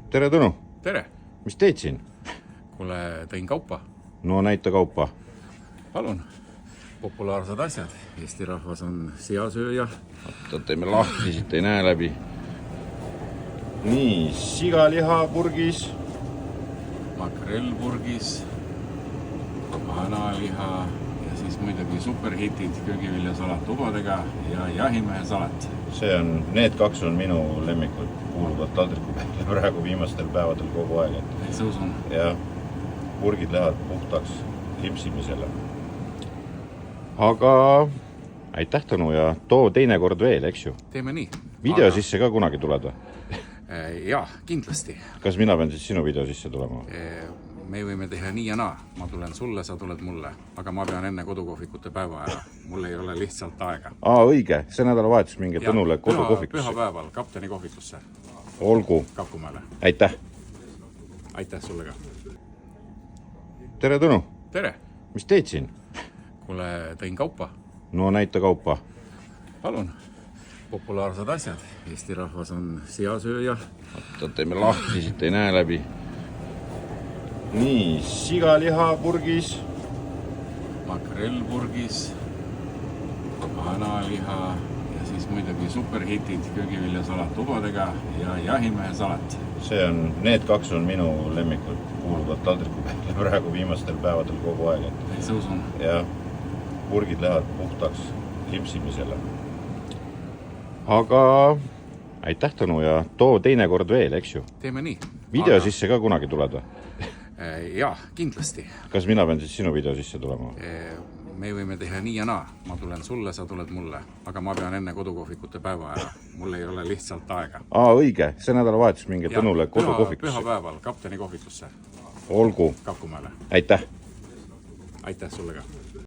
Tere, Tõnu! Tere! Mis teed siin? Kuule, tõin kaupa. No näita kaupa. Palun. Populaarsed asjad. Eesti rahvas on seasööja. Oota, teeme lahti, siit ei näe läbi. Nii, sigaliha purgis. Makrell purgis. Kanaliha. Ja siis muidugi superhitid, köögiviljasalat tubadega ja jahimehe salat. Need kaks on minu lemmikud. Kuuluvad taldriku peale praegu viimastel päevadel kogu aeg. See usun. Ja purgid lähevad puhtaks lipsimisele. Aga aitäh, Tõnu, ja too teinekord veel, eks ju? Teeme nii. Video sisse ka kunagi tuled või? Jaa, kindlasti. Kas mina pean siis sinu video sisse tulema? Me võime teha nii ja naa. Ma tulen sulle, sa tuled mulle. Aga ma pean enne kodukohvikute päeva ära. Mul ei ole lihtsalt aega. Õige. See nädalavahetus minge Tõnule kodukohvikusse. Pühapäeval kapteni kohvikusse. Olgu. Kakumäele. Aitäh. Aitäh sulle ka. Tere, Tõnu! Tere! Mis teed siin? Kuule, tõin kaupa. No näita kaupa. Palun. Populaarsed asjad. Eesti rahvas on seasööja. Oota, teeme lahti, siit ei näe läbi. Nii, sigaliha purgis. Makrell purgis. Kanaliha. Ja siis muidugi superhitid, köögiviljasalat tubadega ja jahimehe salat. Need kaks on minu lemmikud. Kuuluvad taldriku peale praegu viimastel päevadel kogu aeg. See usun. Ja purgid lähevad puhtaks lipsimisele. Aga aitäh, Tõnu, ja too teinekord veel, eks ju? Teeme nii. Video sisse ka kunagi tuled või? Jaa, kindlasti. Kas mina pean siis sinu video sisse tulema? Me võime teha nii ja naa. Ma tulen sulle, sa tuled mulle. Aga ma pean enne kodukohvikute päeva ära. Mul ei ole lihtsalt aega. Õige. See nädalavahetus minge Tõnule kodukohvikusse. Pühapäeval kapteni kohvikusse. Olgu. Kakumäele. Aitäh. Aitäh sulle ka.